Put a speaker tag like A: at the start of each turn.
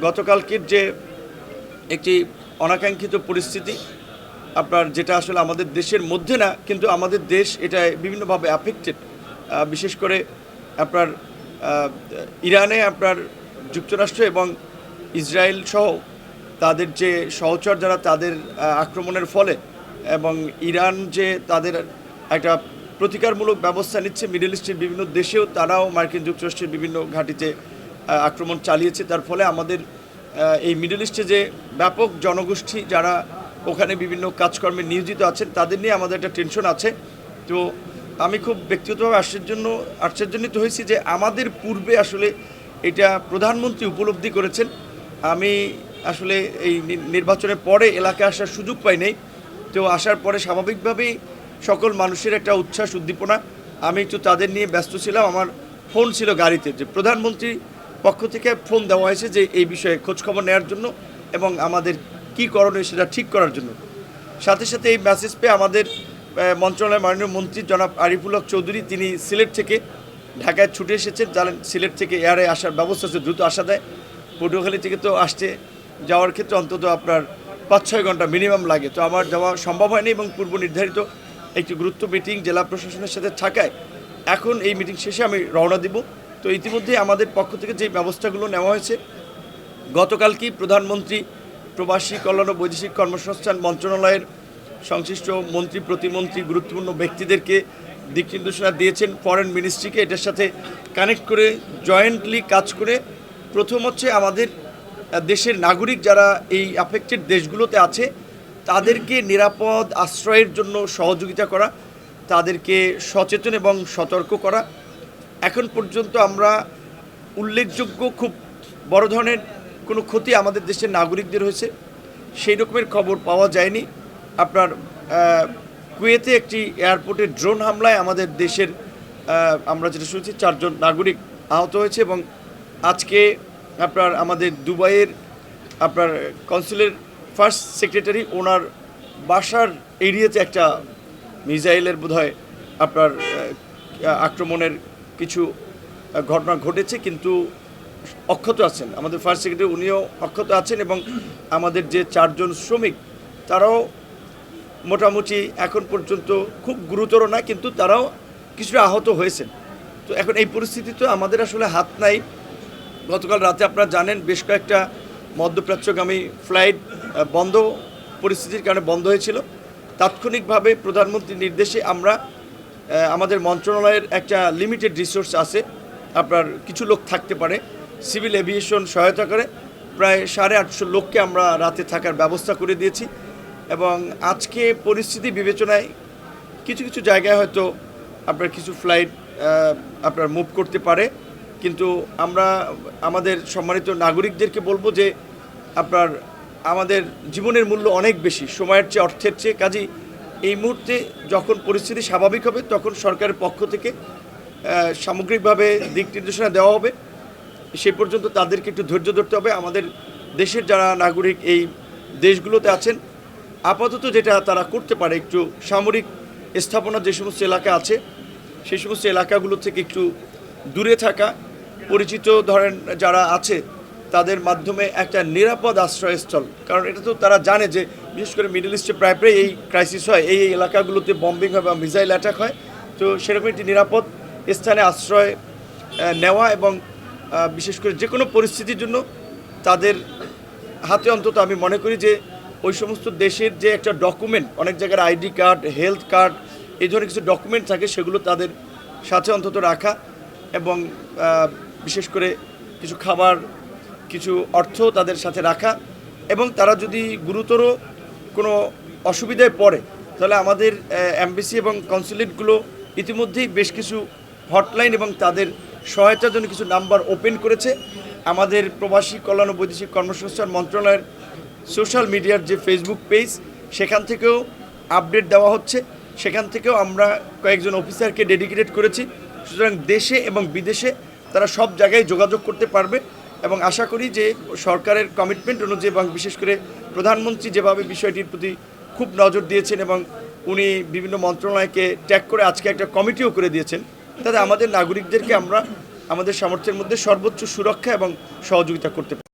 A: গতকালকের যে একটি অনাকাঙ্ক্ষিত পরিস্থিতি আপনার, যেটা আসলে আমাদের দেশের মধ্যে না, কিন্তু আমাদের দেশ এটা বিভিন্নভাবে অ্যাফেক্টেড। বিশেষ করে আপনার ইরানে আপনার যুক্তরাষ্ট্র এবং ইসরায়েল সহ তাদের যে সহচর যারা, তাদের আক্রমণের ফলে এবং ইরান যে তাদের একটা প্রতিকারমূলক ব্যবস্থা নিচ্ছে, মিডল ইস্টের বিভিন্ন দেশেও তারাও মার্কিন যুক্তরাষ্ট্রের বিভিন্ন ঘাঁটিতে আক্রমণ চালিয়েছে। তার ফলে আমাদের এই মিডল ইস্টে যে ব্যাপক জনগোষ্ঠী যারা ওখানে বিভিন্ন কাজকর্মে নিয়োজিত আছেন, তাদের নিয়ে আমাদের একটা টেনশন আছে। তো আমি খুব ব্যক্তিগতভাবে আশ্চর্যান্বিত হয়েছি যে আমাদের পূর্বে আসলে এটা প্রধানমন্ত্রী উপলব্ধি করেছেন। আমি আসলে এই নির্বাচনের পরে এলাকায় আসার সুযোগ পাই নাই। তো আসার পরে স্বাভাবিকভাবেই সকল মানুষের একটা উচ্ছ্বাস উদ্দীপনা, আমি একটু তাদের নিয়ে ব্যস্ত ছিলাম। আমার ফোন ছিল গাড়িতে, যে প্রধানমন্ত্রীর পক্ষ থেকে ফোন দেওয়া হয়েছে যে এই বিষয়ে খোঁজখবর নেওয়ার জন্য এবং আমাদের কী করণীয় সেটা ঠিক করার জন্য। সাথে সাথে এই মেসেজ পেয়ে আমাদের মন্ত্রণালয়ের মাননীয় মন্ত্রী জনাব আরিফুল হক চৌধুরী, তিনি সিলেট থেকে ঢাকায় ছুটে এসেছেন। জানেন সিলেট থেকে এয়ারে আসার ব্যবস্থা আছে, দ্রুত আসা দেয়। পটুয়াখালী থেকে তো আসতে যাওয়ার ক্ষেত্রে অন্তত আপনার 5-6 ঘন্টা মিনিমাম লাগে। তো আমার যাওয়া সম্ভব হয়নি এবং পূর্ব নির্ধারিত একটি গুরুত্ব মিটিং জেলা প্রশাসনের সাথে থাকায় এখন এই মিটিং শেষে আমি রওনা দিব। তো ইতিমধ্যে আমাদের পক্ষ থেকে যে ব্যবস্থাগুলো নেওয়া হয়েছে, গতকালকেই প্রধানমন্ত্রী প্রবাসী কল্যাণ ও বৈদেশিক কর্মসংস্থান মন্ত্রণালয়ের সংশ্লিষ্ট মন্ত্রী প্রতিমন্ত্রী গুরুত্বপূর্ণ ব্যক্তিদেরকে দিক নির্দেশনা দিয়েছেন, ফরেন মিনিস্ট্রিকে এটার সাথে কানেক্ট করে জয়েন্টলি কাজ করে প্রথম হচ্ছে আমাদের দেশের নাগরিক যারা এই অ্যাফেক্টেড দেশগুলোতে আছে তাদেরকে নিরাপদ আশ্রয়ের জন্য সহযোগিতা করা, তাদেরকে সচেতন এবং সতর্ক করা। এখন পর্যন্ত আমরা উল্লেখযোগ্য খুব বড় ধরনের কোনো ক্ষতি আমাদের দেশের নাগরিকদের হয়েছে সেই রকমের খবর পাওয়া যায়নি। আপনার কুয়েতে একটি এয়ারপোর্টে ড্রোন হামলায় আমাদের দেশের আমরা যেটা শুনছি 4 জন নাগরিক আহত হয়েছে এবং আজকে আপনার আমাদের দুবাইয়ের আপনার কনসুলের ফার্স্ট সেক্রেটারি, ওনার বাসার এরিয়াতে একটা মিসাইলের বোধহয় আপনার আক্রমণের কিছু ঘটনা ঘটেছে, কিন্তু অক্ষত আছেন আমাদের ফার্স্ট সেক্রেটারি, উনিও অক্ষত আছেন এবং আমাদের যে 4 জন শ্রমিক তারাও মোটামুটি এখন পর্যন্ত খুব গুরুতর না, কিন্তু তারাও কিছুটা আহত হয়েছেন। তো এখন এই পরিস্থিতিতে আমাদের আসলে হাত নাই। গতকাল রাতে আপনারা জানেন বেশ কয়েকটা মধ্যপ্রাচ্যগামী ফ্লাইট বন্ধ, পরিস্থিতির কারণে বন্ধ হয়েছিল। তাৎক্ষণিকভাবে প্রধানমন্ত্রীর নির্দেশে আমরা আমাদের মন্ত্রণালয়ের একটা লিমিটেড রিসোর্স আছে, আপনার কিছু লোক থাকতে পারে, সিভিল এভিয়েশন সহায়তা করে প্রায় 850 লোককে আমরা রাতে থাকার ব্যবস্থা করে দিয়েছি। এবং আজকে পরিস্থিতি বিবেচনায় কিছু কিছু জায়গায় হয়তো আপনার কিছু ফ্লাইট আপনার মুভ করতে পারে, কিন্তু আমরা আমাদের সম্মানিত নাগরিকদেরকে বলবো যে আপনার আমাদের জীবনের মূল্য অনেক বেশি সময়ের চেয়ে, অর্থের চেয়ে। কাজেই এই মুহূর্তে যখন পরিস্থিতি স্বাভাবিক হবে তখন সরকারের পক্ষ থেকে সামগ্রিকভাবে দিক নির্দেশনা দেওয়া হবে। সেই পর্যন্ত তাদেরকে একটু ধৈর্য ধরতে হবে। আমাদের দেশের যারা নাগরিক এই দেশগুলোতে আছেন, আপাতত যেটা তারা করতে পারে, একটু সামরিক স্থাপনা যে সমস্ত এলাকা আছে সেই সমস্ত এলাকাগুলো থেকে একটু দূরে থাকা, পরিচিত ধরেন যারা আছে তাদের মাধ্যমে একটা নিরাপদ আশ্রয়স্থল, কারণ এটা তো তারা জানে যে বিশেষ করে মিডল ইস্টে প্রায় এই ক্রাইসিস হয়, এই এলাকাগুলোতে বম্বিং হয় বা মিসাইল অ্যাটাক হয়। তো সেরকম একটি নিরাপদ স্থানে আশ্রয় নেওয়া এবং বিশেষ করে যে কোনো পরিস্থিতির জন্য তাদের হাতে অন্তত আমি মনে করি যে ওই সমস্ত দেশের যে একটা ডকুমেন্ট, অনেক জায়গার আইডি কার্ড, হেলথ কার্ড, এই ধরনের কিছু ডকুমেন্ট থাকে, সেগুলো তাদের সাথে অন্তত রাখা এবং বিশেষ করে কিছু খাবার, কিছু অর্থ তাদের সাথে রাখা। এবং তারা যদি গুরুতর কোনো অসুবিধায় পড়ে তাহলে আমাদের এমবেসি এবং কনসুলেটগুলো ইতিমধ্যেই বেশ কিছু হটলাইন এবং তাদের সহায়তার জন্য কিছু নাম্বার ওপেন করেছে। আমাদের প্রবাসী কল্যাণ ও বৈদেশিক কর্মসংস্থান মন্ত্রণালয়ের সোশ্যাল মিডিয়ার যে ফেসবুক পেজ, সেখান থেকেও আপডেট দেওয়া হচ্ছে, সেখান থেকেও আমরা কয়েকজন অফিসারকে ডেডিকেটেড করেছি। সুতরাং দেশে এবং বিদেশে তারা সব জায়গায় যোগাযোগ করতে পারবে এবং আশা করি যে সরকারের কমিটমেন্ট অনুযায়ী এবং বিশেষ করে প্রধানমন্ত্রী যেভাবে বিষয়টির প্রতি খুব নজর দিয়েছেন এবং উনি বিভিন্ন মন্ত্রণালয়কে ট্যাগ করে আজকে একটা কমিটিও করে দিয়েছেন, তাতে আমাদের নাগরিকদেরকে আমরা আমাদের সামর্থ্যের মধ্যে সর্বোচ্চ সুরক্ষা এবং সহযোগিতা করতে পারি।